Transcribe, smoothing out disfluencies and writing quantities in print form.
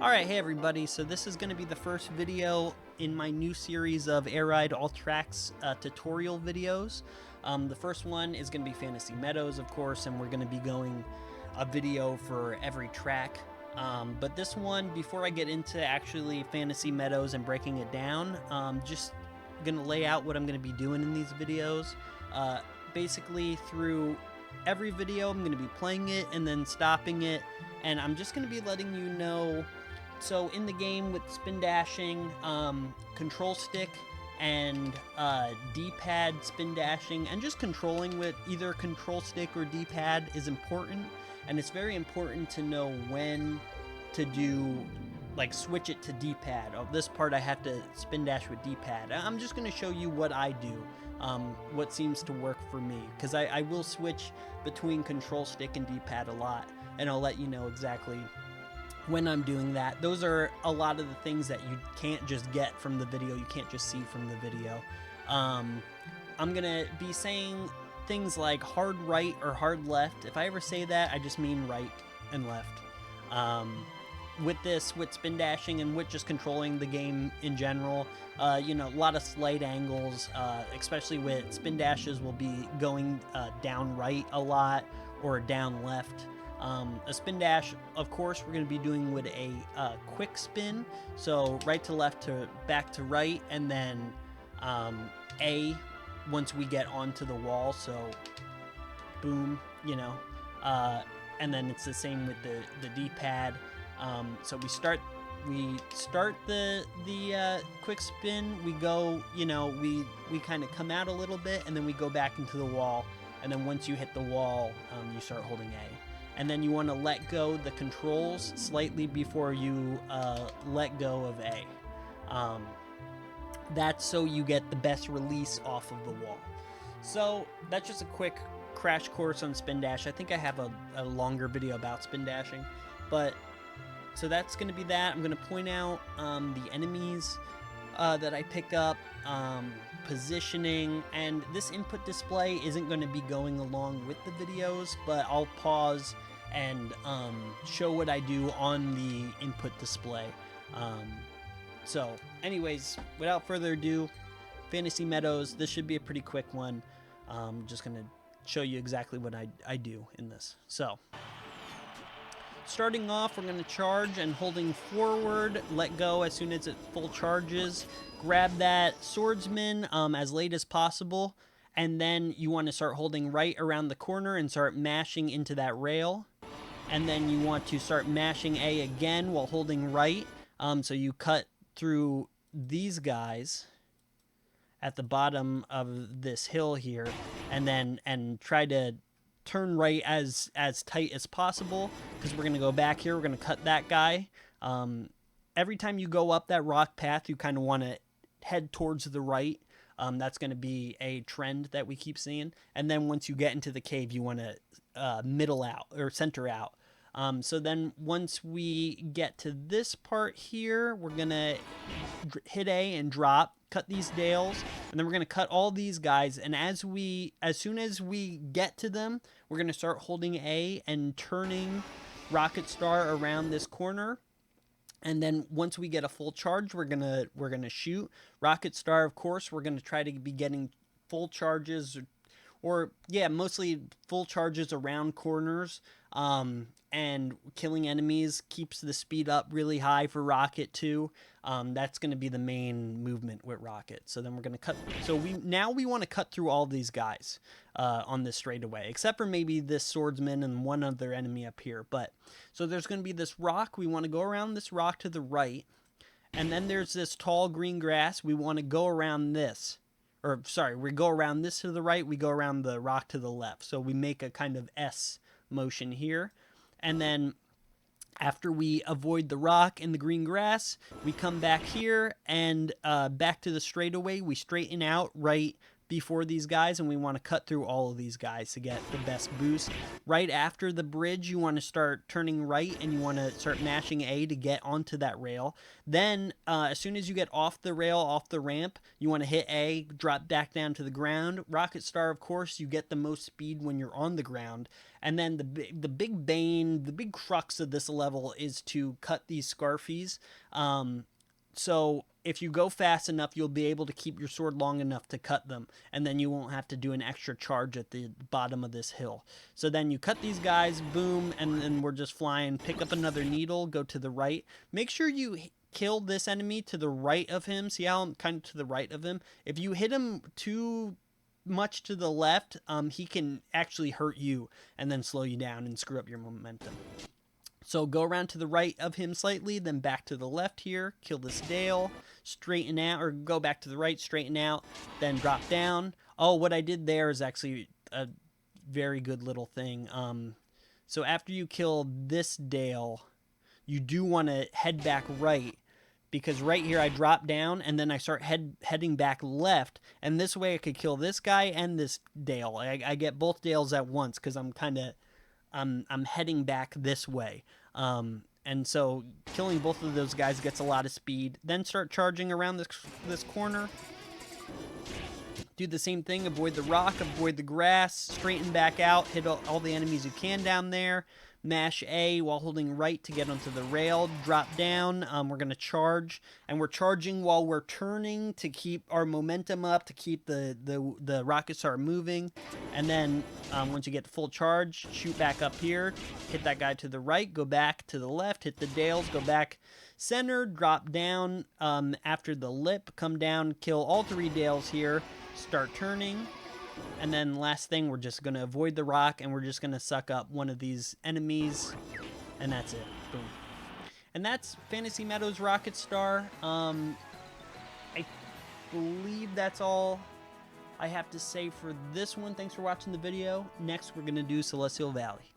Alright, hey everybody, so this is going to be the first video in my new series of Air Ride All Tracks tutorial videos. The first one is going to be Fantasy Meadows, of course, and we're going to be going a video for every track. But this one, before I get into actually Fantasy Meadows and breaking it down, just going to lay out what I'm going to be doing in these videos. Basically, through every video, I'm going to be playing it and then stopping it, and I'm just going to be letting you know. So in the game with spin dashing, control stick and D-pad spin dashing, and just controlling with either control stick or D-pad is important, and it's very important to know when to do, like, switch it to D-pad. Oh, this part I have to spin dash with D-pad. I'm just going to show you what I do, what seems to work for me, because I will switch between control stick and D-pad a lot, and I'll let you know exactly when I'm doing that. Those are a lot of the things that you can't just get from the video, you can't just see from the video. I'm gonna be saying things like hard right or hard left. If I ever say that, I just mean right and left. With spin dashing and with just controlling the game in general, a lot of slight angles, especially with spin dashes, will be going down right a lot or down left. A spin dash, of course, we're going to be doing with a quick spin, so right to left to back to right, and then A once we get onto the wall, so boom, and then it's the same with the D-pad. So we start the quick spin, we go, we kind of come out a little bit, and then we go back into the wall, and then once you hit the wall, you start holding A. And then you want to let go the controls slightly before you let go of A. That's so you get the best release off of the wall. So that's just a quick crash course on spin dash. I think I have a longer video about spin dashing. But so that's going to be that. I'm going to point out the enemies that I pick up, positioning, and this input display isn't going to be going along with the videos, but I'll pause and show what I do on the input display. So anyways, without further ado, Fantasy Meadows, this should be a pretty quick one. Just going to show you exactly what I do in this. So starting off, we're going to charge, and holding forward, let go as soon as it full charges. Grab that swordsman as late as possible, and then you want to start holding right around the corner and start mashing into that rail. And then you want to start mashing A again while holding right. So you cut through these guys at the bottom of this hill here, and try to turn right as tight as possible, because we're going to go back here. We're going to cut that guy. Every time you go up that rock path, you kind of want to head towards the right. That's going to be a trend that we keep seeing. And then once you get into the cave, you want to middle out or center out. So then once we get to this part here, we're going to hit A and drop, cut these dales, and then we're going to cut all these guys. And as soon as we get to them, we're going to start holding A and turning Rocket Star around this corner. And then once we get a full charge, we're gonna shoot Rocket Star. Of course, we're gonna try to be getting full charges, or mostly full charges around corners. And killing enemies keeps the speed up really high for Rocket too. That's going to be the main movement with Rocket. So then we're going to cut. So we want to cut through all these guys on this straightaway, except for maybe this swordsman and one other enemy up here. But so there's going to be this rock. We want to go around this rock to the right, and then there's this tall green grass. We want to go around this. Or sorry, we go around this to the right. We go around the rock to the left. So we make a kind of S motion here. And then after we avoid the rock and the green grass, we come back here and back to the straightaway. We straighten out right before these guys, and we want to cut through all of these guys to get the best boost. Right after the bridge, you want to start turning right, and you want to start mashing A to get onto that rail. Then as soon as you get off the rail, off the ramp, you want to hit A, drop back down to the ground. Rocket Star, of course, you get the most speed when you're on the ground. And then the big bane, the big crux of this level is to cut these Scarfies. So if you go fast enough, you'll be able to keep your sword long enough to cut them, and then you won't have to do an extra charge at the bottom of this hill. So then you cut these guys, boom, and then we're just flying. Pick up another needle, go to the right. Make sure you kill this enemy to the right of him. See how I'm kind of to the right of him? If you hit him too much to the left, he can actually hurt you and then slow you down and screw up your momentum. So go around to the right of him slightly, then back to the left here, kill this Dale, straighten out, or go back to the right, straighten out, then drop down. Oh, what I did there is actually a very good little thing. So after you kill this Dale, you do want to head back right, because right here I drop down and then I start heading back left, and this way I could kill this guy and this Dale. I get both Dales at once because I'm heading back this way. And so killing both of those guys gets a lot of speed. Then start charging around this corner. Do the same thing, avoid the rock, avoid the grass, straighten back out, hit all the enemies you can down there. Mash A while holding right to get onto the rail, drop down. We're going to charge, and we're charging while we're turning to keep our momentum up, to keep the rocket star moving. And then once you get the full charge, shoot back up here, hit that guy to the right, go back to the left, hit the Dales, go back center, drop down after the lip, come down, kill all 3 Dales here, start turning. And then last thing, we're just going to avoid the rock, and we're just going to suck up one of these enemies, and that's it. Boom. And that's Fantasy Meadows Rocket Star. I believe that's all I have to say for this one. Thanks for watching the video. Next, we're going to do Celestial Valley.